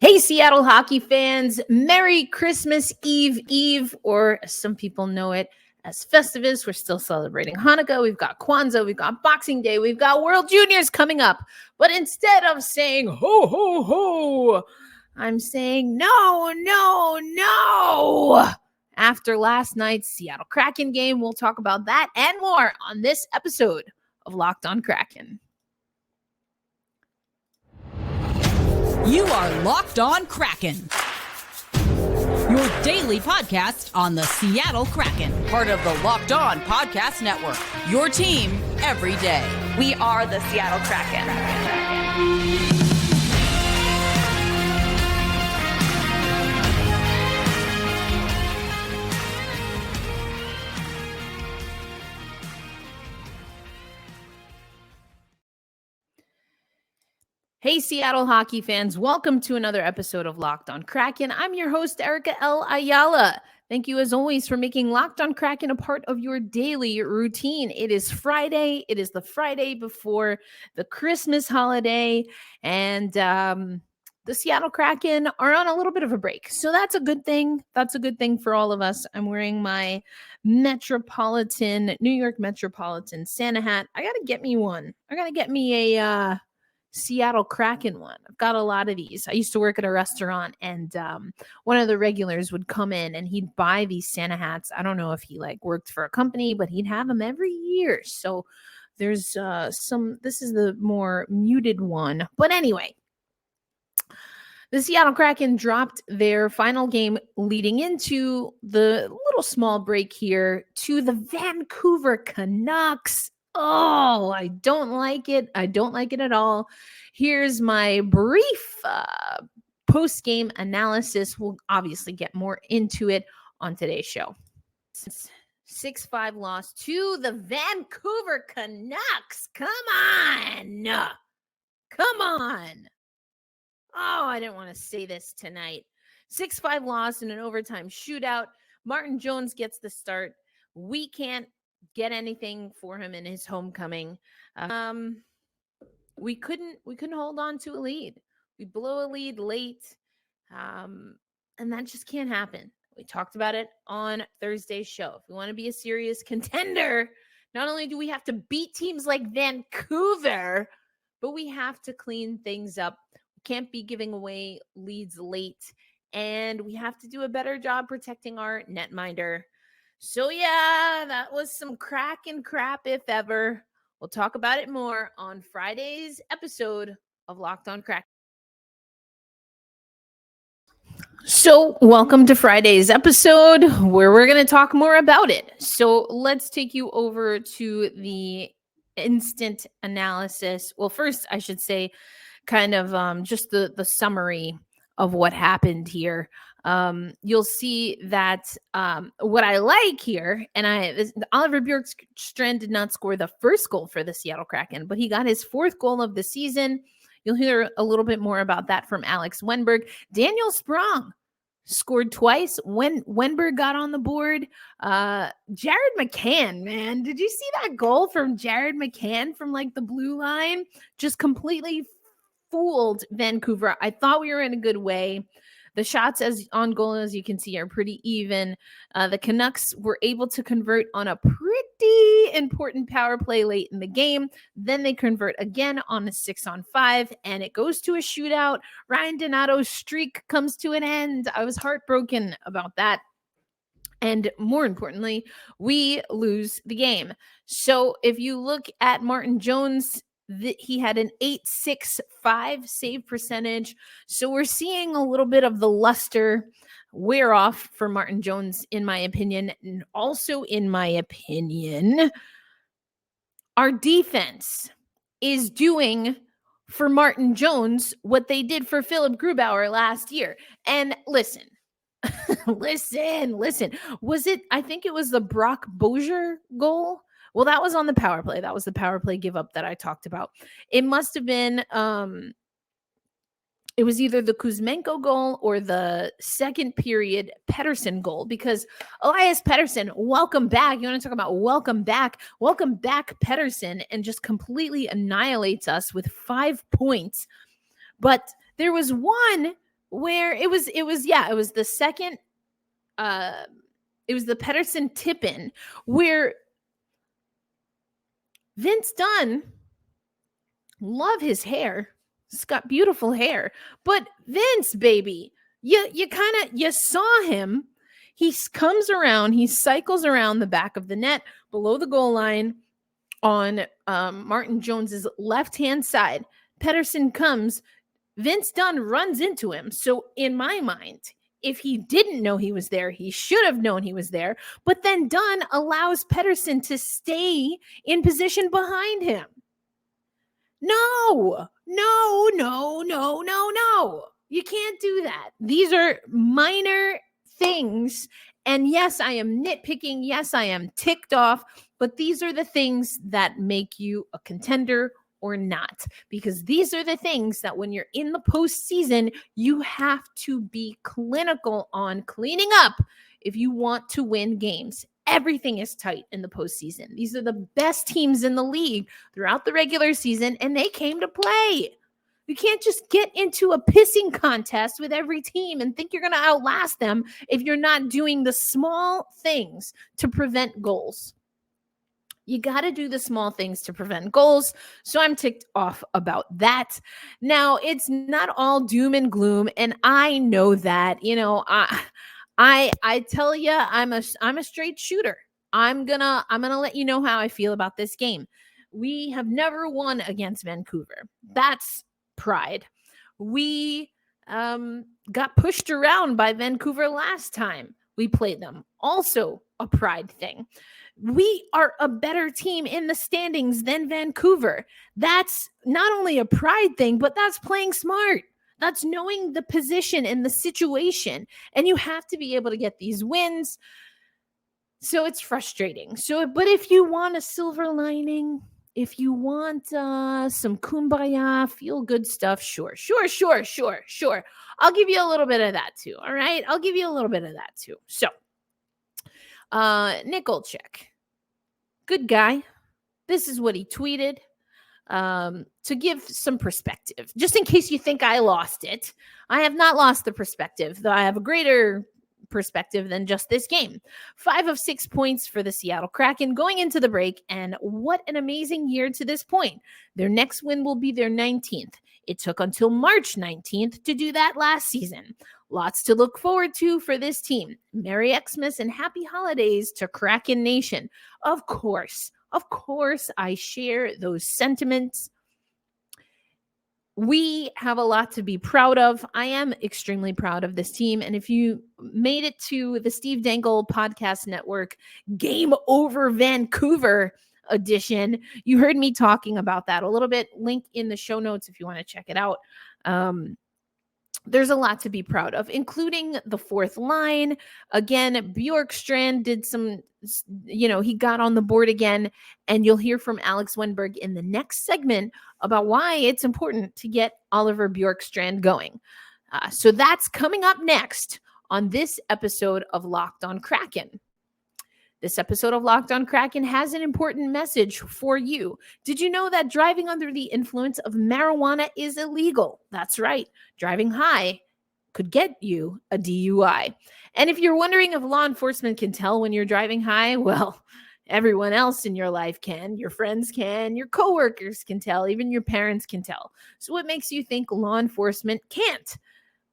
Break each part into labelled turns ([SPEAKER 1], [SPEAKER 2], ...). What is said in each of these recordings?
[SPEAKER 1] Hey, Seattle hockey fans, Merry Christmas Eve, or as some people know it as Festivus. We're still celebrating Hanukah. We've got Kwanzaa, we've got Boxing Day, we've got World Juniors coming up. But instead of saying ho, ho, ho, I'm saying no. After last night's Seattle Kraken game, we'll talk about that and more on this episode of Locked On Kraken.
[SPEAKER 2] You are Locked On Kraken, your daily podcast on the Seattle Kraken, part of the Locked On Podcast Network, your team every day.
[SPEAKER 3] We are the Seattle Kraken.
[SPEAKER 1] Hey, Seattle hockey fans. Welcome to another episode of Locked On Kraken. I'm your host, Erica L. Ayala. Thank you, as always, for making Locked On Kraken a part of your daily routine. It is Friday. It is the Friday before the Christmas holiday, and the Seattle Kraken are on a little bit of a break. So that's a good thing. That's a good thing for all of us. I'm wearing my New York Metropolitan Santa hat. I got to get me one. I got to get me a Seattle Kraken one. I've got a lot of these. I used to work at a restaurant, and one of the regulars would come in and he'd buy these Santa hats. I don't know if he worked for a company, but he'd have them every year. So there's this is the more muted one. But anyway, the Seattle Kraken dropped their final game leading into the little small break here to the Vancouver Canucks. Oh, I don't like it. I don't like it at all. Here's my brief post-game analysis. We'll obviously get more into it on today's show. 6-5 loss to the Vancouver Canucks. Come on. Oh, I didn't want to say this tonight. 6-5 loss in an overtime shootout. Martin Jones gets the start. We can't get anything for him in his homecoming. We couldn't hold on to a lead. We blow a lead late, and that just can't happen. We talked about it on Thursday's show. If we want to be a serious contender, not only do we have to beat teams like Vancouver, but we have to clean things up. We can't be giving away leads late, and we have to do a better job protecting our netminder. So yeah, that was some Kraken crap, if ever. We'll talk about it more on Friday's episode of Locked On Kraken. So welcome to Friday's episode where we're going to talk more about it. So let's take you over to the instant analysis. Well, first, I should say kind of just the summary of what happened here. You'll see that what I like here, and Oliver Bjorkstrand did not score the first goal for the Seattle Kraken, but he got his fourth goal of the season. You'll hear a little bit more about that from Alex Wennberg. Daniel Sprong scored twice when Wennberg got on the board. Jared McCann, man, did you see that goal from Jared McCann from the blue line? Just completely fooled Vancouver. I thought we were in a good way. The shots as on goal, as you can see, are pretty even. The Canucks were able to convert on a pretty important power play late in the game. Then they convert again on a 6-on-5, and it goes to a shootout. Ryan Donato's streak comes to an end. I was heartbroken about that. And more importantly, we lose the game. So if you look at Martin Jones, he had an .865 save percentage. So we're seeing a little bit of the luster wear off for Martin Jones, in my opinion. And also, in my opinion, our defense is doing for Martin Jones what they did for Philip Grubauer last year. And listen. Was it, I think it was the Brock Bozier goal? Well, that was on the power play. That was the power play give up that I talked about. It must have been, it was either the Kuzmenko goal or the second period Pettersson goal, because Elias Pettersson, welcome back. You want to talk about welcome back Pettersson, and just completely annihilates us with 5 points. But there was one where it was the second, it was the Pettersson tip-in where Vince Dunn, love his hair. He's got beautiful hair. But Vince, baby, you saw him. He comes around, he cycles around the back of the net below the goal line on Martin Jones's left-hand side. Pettersson comes, Vince Dunn runs into him. So in my mind, if he didn't know he was there, he should have known he was there. But then Dunn allows Pettersson to stay in position behind him. No. You can't do that. These are minor things. And yes, I am nitpicking. Yes, I am ticked off. But these are the things that make you a contender or not. Because these are the things that when you're in the postseason, you have to be clinical on cleaning up if you want to win games. Everything is tight in the postseason. These are the best teams in the league throughout the regular season, and they came to play. You can't just get into a pissing contest with every team and think you're going to outlast them if you're not doing the small things to prevent goals. You got to do the small things to prevent goals. So I'm ticked off about that. Now, it's not all doom and gloom, and I know that, I tell you, I'm a straight shooter. I'm gonna let you know how I feel about this game. We have never won against Vancouver. That's pride. We got pushed around by Vancouver last time we played them. Also a pride thing. We are a better team in the standings than Vancouver. That's not only a pride thing, but that's playing smart. That's knowing the position and the situation. And you have to be able to get these wins. So it's frustrating. But if you want a silver lining, if you want some kumbaya, feel good stuff, sure. I'll give you a little bit of that too. All right. I'll give you a little bit of that too. So, Nick Olczyk, good guy. This is what he tweeted. To give some perspective, just in case you think I lost it. I have not lost the perspective, though I have a greater perspective than just this game. 5 of 6 points for the Seattle Kraken going into the break, and what an amazing year to this point. Their next win will be their 19th. It took until March 19th to do that last season. Lots to look forward to for this team. Merry Xmas and happy holidays to Kraken Nation. Of course, I share those sentiments. We have a lot to be proud of. I am extremely proud of this team. And if you made it to the Steve Dangle Podcast Network Game Over Vancouver edition, you heard me talking about that a little bit. Link in the show notes if you want to check it out. There's a lot to be proud of, including the fourth line. Again, Bjorkstrand did some, he got on the board again, and you'll hear from Alex Wenberg in the next segment about why it's important to get Oliver Bjorkstrand going. So that's coming up next on this episode of Locked on Kraken. This episode of Locked on Kraken has an important message for you. Did you know that driving under the influence of marijuana is illegal? That's right. Driving high could get you a DUI. And if you're wondering if law enforcement can tell when you're driving high, well, everyone else in your life can. Your friends can. Your coworkers can tell. Even your parents can tell. So what makes you think law enforcement can't?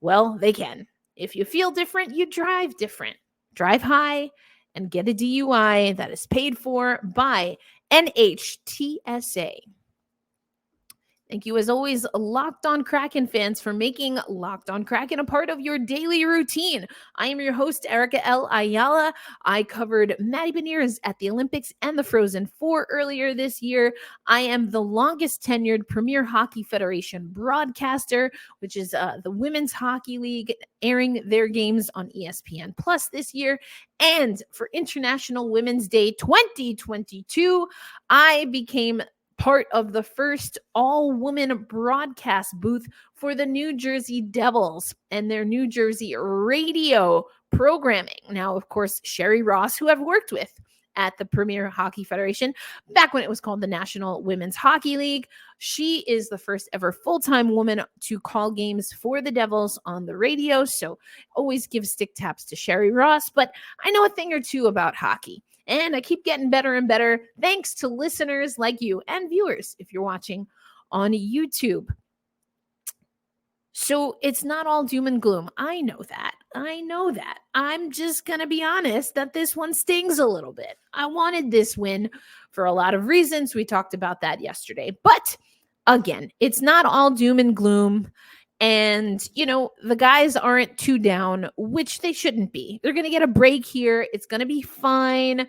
[SPEAKER 1] Well, they can. If you feel different, you drive different. Drive high and get a DUI that is paid for by NHTSA. Thank you, as always, Locked on Kraken fans, for making Locked on Kraken a part of your daily routine. I am your host, Erica L. Ayala. I covered Maddie Beniers at the Olympics and the Frozen Four earlier this year. I am the longest tenured Premier Hockey Federation broadcaster, which is the Women's Hockey League, airing their games on ESPN Plus this year. And for International Women's Day 2022, I became part of the first all-woman broadcast booth for the New Jersey Devils and their New Jersey radio programming. Now, of course, Sherry Ross, who I've worked with at the Premier Hockey Federation, back when it was called the National Women's Hockey League. She is the first ever full-time woman to call games for the Devils on the radio, so always give stick taps to Sherry Ross, but I know a thing or two about hockey, and I keep getting better and better thanks to listeners like you and viewers if you're watching on YouTube. So it's not all doom and gloom. I know that. I'm just going to be honest that this one stings a little bit. I wanted this win for a lot of reasons. We talked about that yesterday. But again, it's not all doom and gloom. And, the guys aren't too down, which they shouldn't be. They're going to get a break here. It's going to be fine.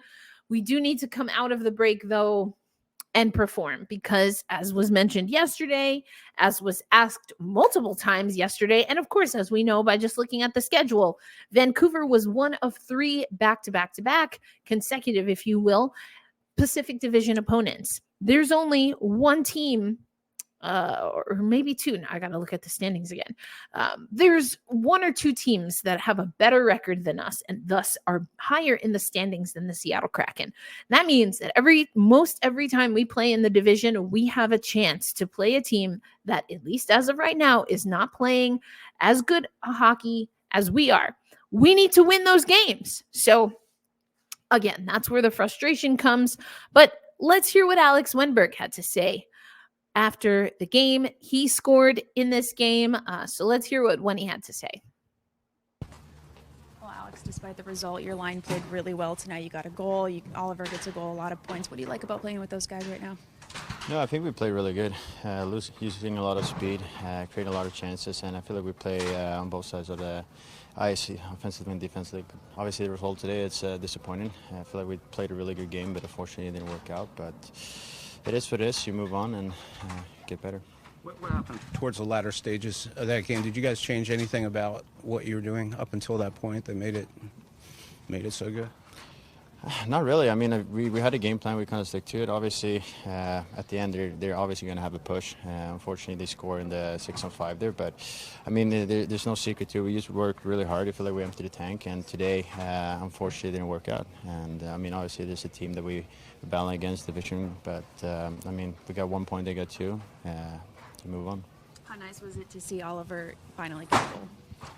[SPEAKER 1] We do need to come out of the break, though, and perform because, as was mentioned yesterday, as was asked multiple times yesterday, and of course, as we know by just looking at the schedule, Vancouver was one of 3 back-to-back-to-back consecutive, if you will, Pacific Division opponents. There's only one team, or maybe 2. Now I got to look at the standings again. There's 1 or 2 teams that have a better record than us and thus are higher in the standings than the Seattle Kraken. That means that most every time we play in the division, we have a chance to play a team that, at least as of right now, is not playing as good a hockey as we are. We need to win those games. So again, that's where the frustration comes. But let's hear what Alex Wennberg had to say after the game. He scored in this game. So let's hear what Wenny had to say.
[SPEAKER 4] Well, Alex, despite the result, your line played really well tonight. You got a goal. Oliver gets a goal, a lot of points. What do you like about playing with those guys right now?
[SPEAKER 5] No, I think we played really good. Using a lot of speed, creating a lot of chances, and I feel like we play on both sides of the ice, offensively and defensively. Obviously, the result today, it's disappointing. I feel like we played a really good game, but unfortunately it didn't work out. But it is what it is. You move on and get better.
[SPEAKER 6] What happened towards the latter stages of that game? Did you guys change anything about what you were doing up until that point that made it so good?
[SPEAKER 5] Not really. I mean, we had a game plan. We kind of stick to it. Obviously, at the end, they're obviously going to have a push. Unfortunately, they score in the 6-on-5 there. But, I mean, there's no secret to it. We just worked really hard. I feel like we emptied the tank. And today, unfortunately, it didn't work out. And, I mean, obviously, there's a team that we're battling against, division. But, I mean, we got 1 point, they got 2 to move on.
[SPEAKER 4] How nice was it to see Oliver finally get a goal?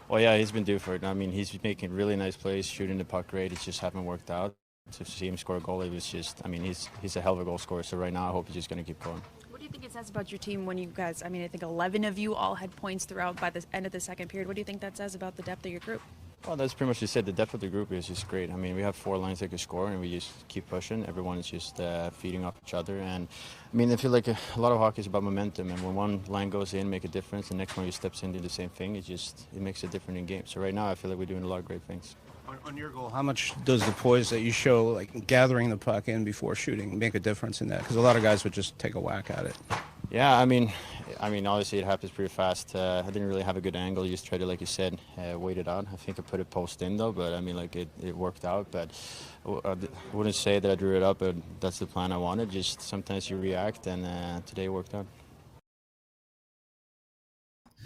[SPEAKER 5] Well, yeah, he's been due for it. I mean, he's making really nice plays, shooting the puck great. It just haven't worked out. To see him score a goal, it was just, I mean, he's a hell of a goal scorer. So right now, I hope he's just going to keep going.
[SPEAKER 4] What do you think it says about your team when you guys, I mean, I think 11 of you all had points throughout by the end of the second period. What do you think that says about the depth of your group?
[SPEAKER 5] Well, that's pretty much just said. The depth of the group is just great. I mean, we have 4 lines that can score, and we just keep pushing. Everyone is just feeding off each other. And, I mean, I feel like a lot of hockey is about momentum. And when one line goes in, make a difference, the next one steps in, do the same thing. It makes it different in games. So right now, I feel like we're doing a lot of great things.
[SPEAKER 6] On your goal, how much does the poise that you show, like gathering the puck in before shooting, make a difference in that? Because a lot of guys would just take a whack at it.
[SPEAKER 5] Yeah, I mean, obviously it happens pretty fast. I didn't really have a good angle. You just tried to, like you said, wait it out. I think I put a post in though, but I mean, like it worked out. But I wouldn't say that I drew it up, but that's the plan I wanted. Just sometimes you react, and today it worked out.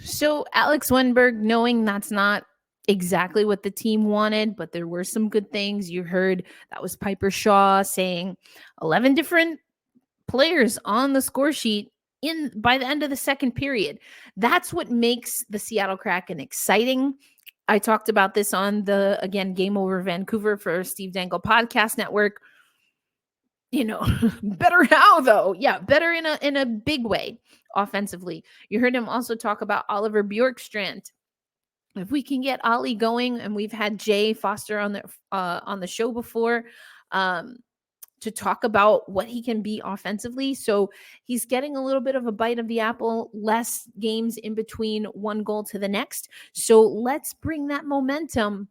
[SPEAKER 1] So Alex Wennberg, knowing that's not exactly what the team wanted, but there were some good things. You heard that was Piper Shaw saying 11 different players on the score sheet by the end of the second period. That's what makes the Seattle Kraken exciting. I talked about this on the, again, Game Over Vancouver for Steve Dangle Podcast Network. Better how though? Yeah, better in a big way offensively. You heard him also talk about Oliver Bjorkstrand. If we can get Ollie going, and we've had Jay Foster on the show before to talk about what he can be offensively. So he's getting a little bit of a bite of the apple, less games in between one goal to the next. So let's bring that momentum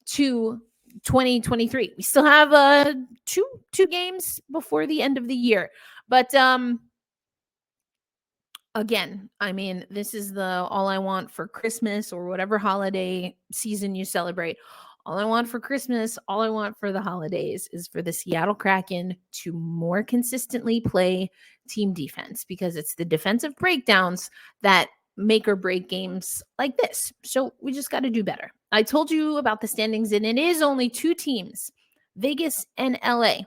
[SPEAKER 1] to 2023. We still have two games before the end of the year, but again, I mean, this is the all I want for Christmas or whatever holiday season you celebrate. All I want for Christmas, all I want for the holidays is for the Seattle Kraken to more consistently play team defense, because it's the defensive breakdowns that make or break games like this. So we just got to do better. I told you about the standings, and it is only 2 teams, Vegas and LA.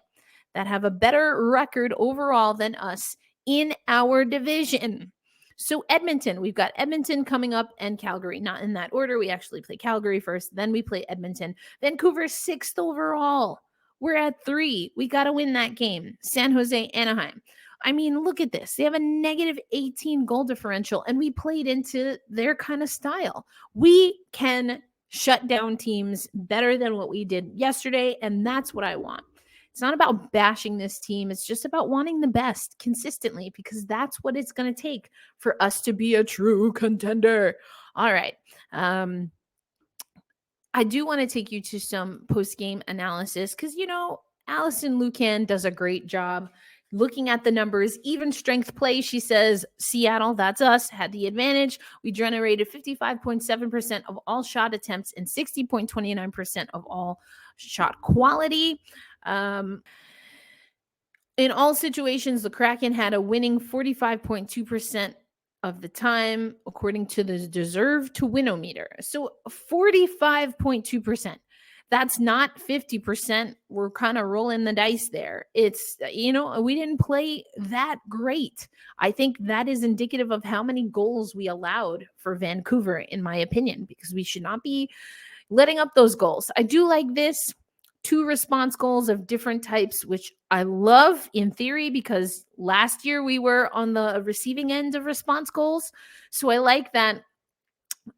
[SPEAKER 1] that have a better record overall than us in our division. So Edmonton, we've got Edmonton coming up and Calgary, not in that order. We actually play Calgary first, then we play Edmonton. Vancouver 6th overall. We're at 3. We got to win that game. San Jose, Anaheim. I mean, look at this. They have a negative 18 goal differential, and we played into their kind of style. We can shut down teams better than what we did yesterday, and that's what I want. It's not about bashing this team. It's just about wanting the best consistently, because that's what it's going to take for us to be a true contender. All right. I do want to take you to some post-game analysis because, Alison Lukan does a great job looking at the numbers. Even strength play, she says, Seattle, that's us, had the advantage. We generated 55.7% of all shot attempts and 60.29% of all shot quality. In all situations, the Kraken had a winning 45.2% of the time, according to the deserve to win-o-meter. So 45.2%. That's not 50%. We're kind of rolling the dice there. It's, we didn't play that great. I think that is indicative of how many goals we allowed for Vancouver, in my opinion, because we should not be letting up those goals. I do like this. 2 response goals of different types, which I love in theory, because last year we were on the receiving end of response goals. So I like that,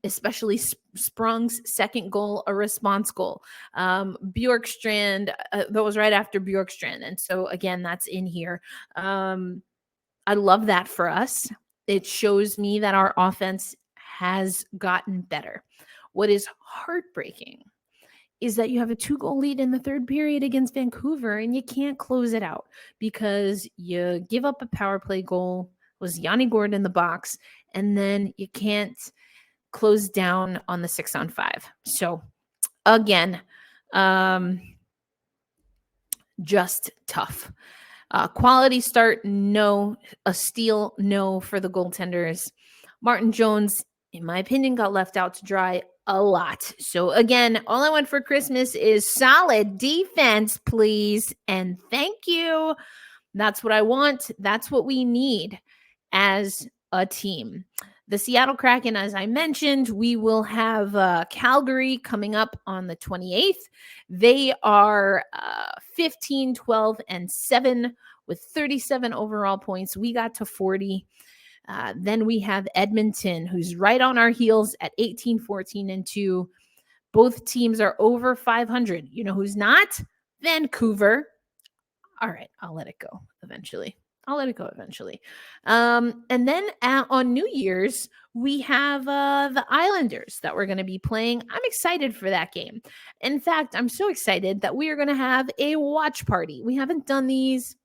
[SPEAKER 1] especially Sprung's second goal, a response goal. Bjorkstrand, that was right after Bjorkstrand. And so again, that's in here. I love that for us. It shows me that our offense has gotten better. What is heartbreaking is that you have a 2-goal lead in the third period against Vancouver and you can't close it out because you give up a power play goal, was Yanni Gordon in the box, and then you can't close down on the 6-on-5. So again, just tough. Quality start, no. A steal, no for the goaltenders. Martin Jones, in my opinion, got left out to dry a lot. So again, all I want for Christmas is solid defense, please. And thank you. That's what I want. That's what we need as a team. The Seattle Kraken, as I mentioned, we will have Calgary coming up on the 28th. They are 15, 12, and 7 with 37 overall points. We got to 40. Then we have Edmonton, who's right on our heels at 18, 14, and 2. Both teams are over 500. You know who's not? Vancouver. All right, I'll let it go eventually. And then on New Year's, we have the Islanders that we're going to be playing. I'm excited for that game. In fact, I'm so excited that we are going to have a watch party. We haven't done these.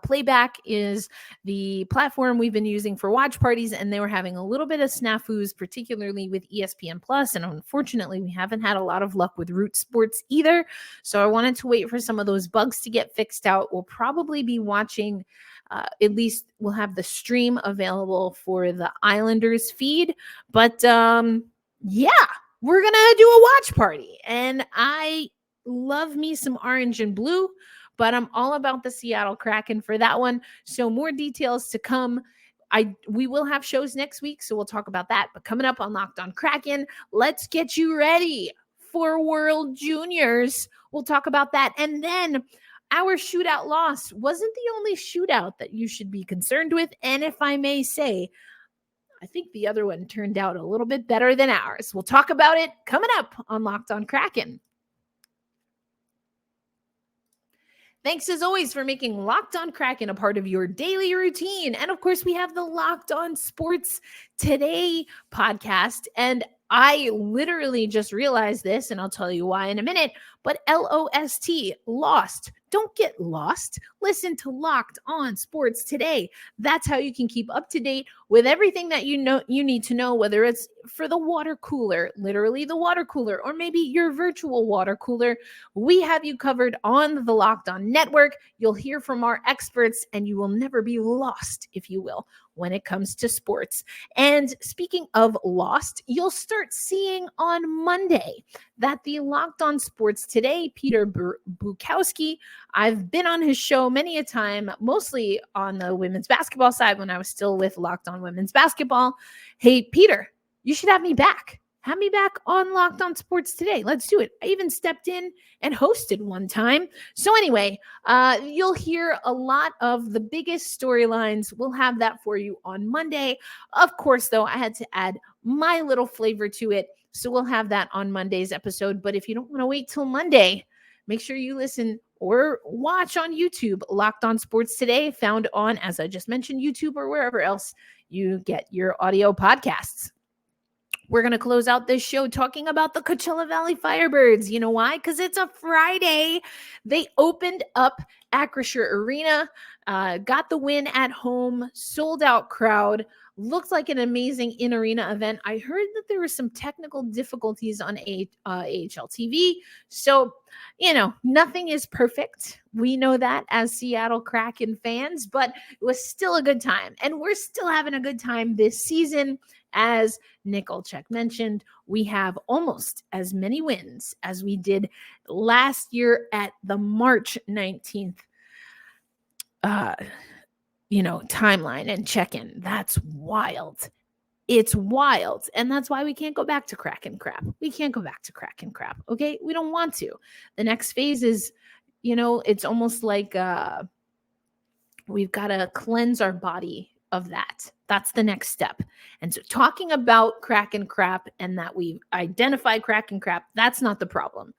[SPEAKER 1] Playback is the platform we've been using for watch parties, and they were having a little bit of snafus, particularly with ESPN Plus. And unfortunately, we haven't had a lot of luck with Root Sports either. So I wanted to wait for some of those bugs to get fixed out. We'll probably be watching, at least we'll have the stream available for the Islanders feed. But yeah, we're going to do a watch party. And I love me some orange and blue. But I'm all about the Seattle Kraken for that one. So more details to come. We will have shows next week, so we'll talk about that. But coming up on Locked On Kraken, let's get you ready for World Juniors. We'll talk about that. And then our shootout loss wasn't the only shootout that you should be concerned with. And if I may say, I think the other one turned out a little bit better than ours. We'll talk about it coming up on Locked On Kraken. Thanks as always for making Locked On Kraken a part of your daily routine. And of course, we have the Locked On Sports Today podcast. And I literally just realized this, and I'll tell you why in a minute, but LOST, lost. Don't get lost. Listen to Locked On Sports Today. That's how you can keep up to date with everything that you need to know, whether it's for the water cooler, literally the water cooler, or maybe your virtual water cooler. We have you covered on the Locked On Network. You'll hear from our experts, and you will never be lost, if you will. when it comes to sports. And speaking of lost, you'll start seeing on Monday that the Locked On Sports Today, Peter Bukowski, I've been on his show many a time, mostly on the women's basketball side when I was still with Locked On Women's Basketball. Hey, Peter, you should have me back. Have me back on Locked On Sports Today. Let's do it. I even stepped in and hosted one time. So anyway, you'll hear a lot of the biggest storylines. We'll have that for you on Monday. Of course, though, I had to add my little flavor to it. So we'll have that on Monday's episode. But if you don't want to wait till Monday, make sure you listen or watch on YouTube, Locked On Sports Today, found on, as I just mentioned, YouTube or wherever else you get your audio podcasts. We're going to close out this show talking about the Coachella Valley Firebirds. You know why? Because it's a Friday. They opened up Acrisure Arena, got the win at home, sold out crowd. Looked like an amazing in-arena event. I heard that there were some technical difficulties on AHL TV. So, nothing is perfect. We know that as Seattle Kraken fans, but it was still a good time. And we're still having a good time this season. As Nick Olczyk mentioned, we have almost as many wins as we did last year at the March 19th timeline and check-in. That's wild. It's wild. And that's why we can't go back to Kraken crap. We can't go back to Kraken crap. Okay. We don't want to. The next phase is, it's almost like we've got to cleanse our body of that. That's the next step. And so talking about Kraken crap and that we identify Kraken crap, that's not the problem.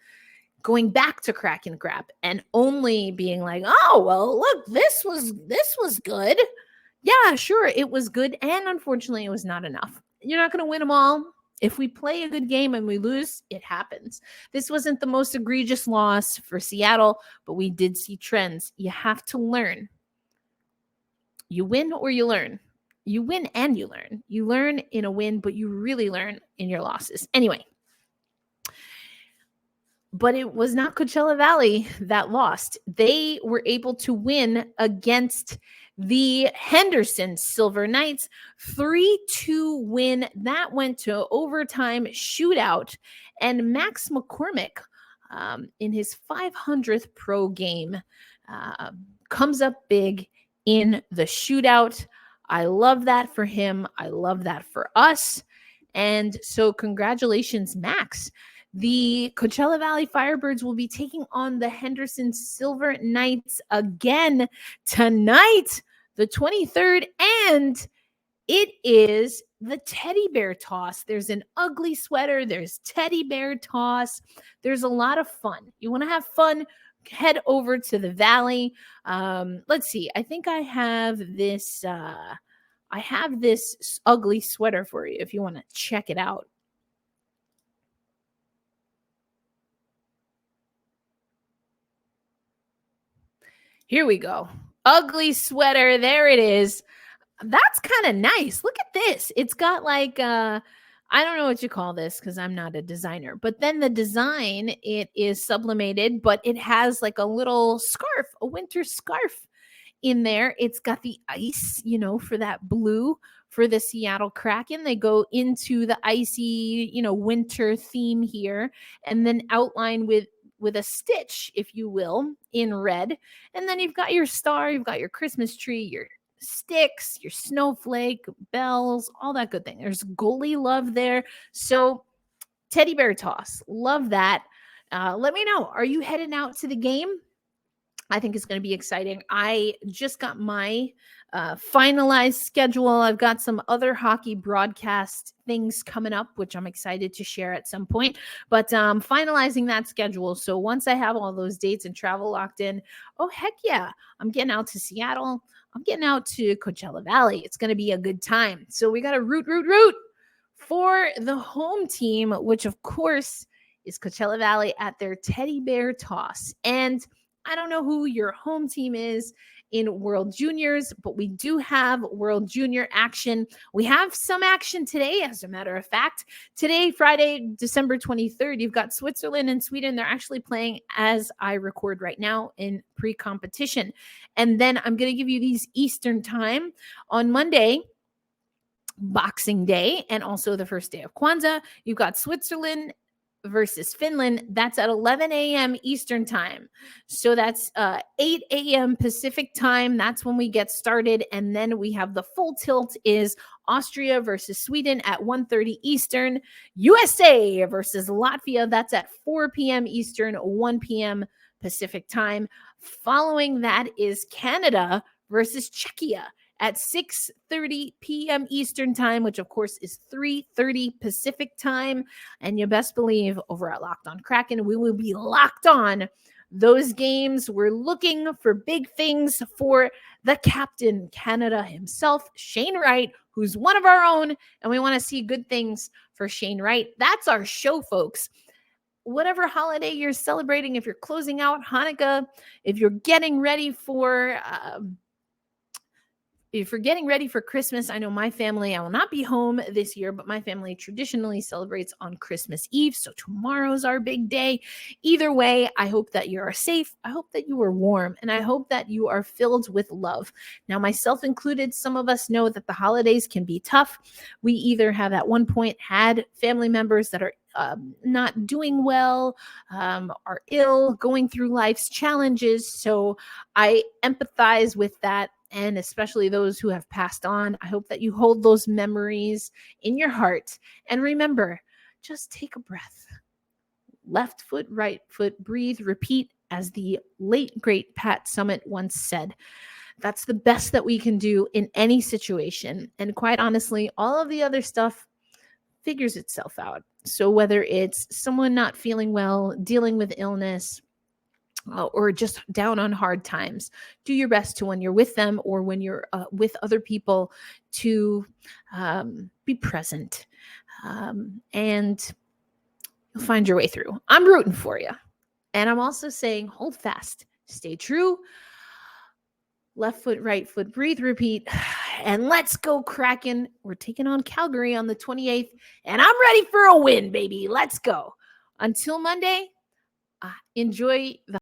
[SPEAKER 1] Going back to Kraken crap and only being like, oh, well, look, this was good. Yeah, sure, it was good. And unfortunately, it was not enough. You're not going to win them all. If we play a good game and we lose, it happens. This wasn't the most egregious loss for Seattle, but we did see trends. You have to learn. You win or you learn. You win and you learn. You learn in a win, but you really learn in your losses. Anyway. But it was not Coachella Valley that lost. They were able to win against the Henderson Silver Knights. 3-2 win. That went to overtime shootout. And Max McCormick, in his 500th pro game, comes up big in the shootout. I love that for him. I love that for us. And so congratulations, Max. The Coachella Valley Firebirds will be taking on the Henderson Silver Knights again tonight, the 23rd, and it is the teddy bear toss. There's an ugly sweater. There's teddy bear toss. There's a lot of fun. You want to have fun? Head over to the Valley. Let's see. I think I have this. I have this ugly sweater for you if you want to check it out. Here we go. Ugly sweater. There it is. That's kind of nice. Look at this. It's got like, I don't know what you call this because I'm not a designer. But then the design, it is sublimated, but it has like a little scarf, a winter scarf in there. It's got the ice, for that blue for the Seattle Kraken. They go into the icy, winter theme here and then outline with a stitch, if you will, in red. And then you've got your star, you've got your Christmas tree, your sticks, your snowflake, bells, all that good thing. There's goalie love there. So teddy bear toss. Love that. Let me know. Are you heading out to the game? I think it's going to be exciting. I just got my finalized schedule. I've got some other hockey broadcast things coming up, which I'm excited to share at some point, but finalizing that schedule. So once I have all those dates and travel locked in, oh, heck yeah, I'm getting out to Seattle. I'm getting out to Coachella Valley. It's going to be a good time. So we got to root for the home team, which of course is Coachella Valley at their teddy bear toss. And I don't know who your home team is. in World Juniors, but we do have World Junior action. We have some action today, as a matter of fact. Today, Friday, December 23rd, you've got Switzerland and Sweden. They're actually playing as I record right now in pre-competition. And then I'm going to give you these Eastern time on Monday, Boxing Day, and also the first day of Kwanzaa. You've got Switzerland versus Finland. That's at 11 a.m. Eastern time. So that's 8 a.m. Pacific time. That's when we get started. And then we have the full tilt is Austria versus Sweden at 1:30 Eastern. USA versus Latvia. That's at 4 p.m. Eastern, 1 p.m. Pacific time. Following that is Canada versus Czechia at 6:30 p.m. Eastern time, which of course is 3:30 Pacific time. And you best believe over at Locked On Kraken, we will be locked on those games. We're looking for big things for the captain, Canada himself, Shane Wright, who's one of our own, and we want to see good things for Shane Wright. That's our show, folks. Whatever holiday you're celebrating, if you're closing out Hanukah, if you're getting ready for Christmas, I know my family, I will not be home this year, but my family traditionally celebrates on Christmas Eve. So tomorrow's our big day. Either way, I hope that you are safe. I hope that you are warm, and I hope that you are filled with love. Now, myself included, some of us know that the holidays can be tough. We either have at one point had family members that are not doing well, are ill, going through life's challenges. So I empathize with that. And especially those who have passed on. I hope that you hold those memories in your heart. And remember, just take a breath. Left foot, right foot, breathe, repeat, as the late, great Pat Summitt once said. That's the best that we can do in any situation. And quite honestly, all of the other stuff figures itself out. So whether it's someone not feeling well, dealing with illness, or just down on hard times, do your best to, when you're with them or when you're with other people, to be present, and you'll find your way through. I'm rooting for you. And I'm also saying, hold fast, stay true. Left foot, right foot, breathe, repeat, and let's go Kraken. We're taking on Calgary on the 28th, and I'm ready for a win, baby. Let's go. Until Monday, enjoy the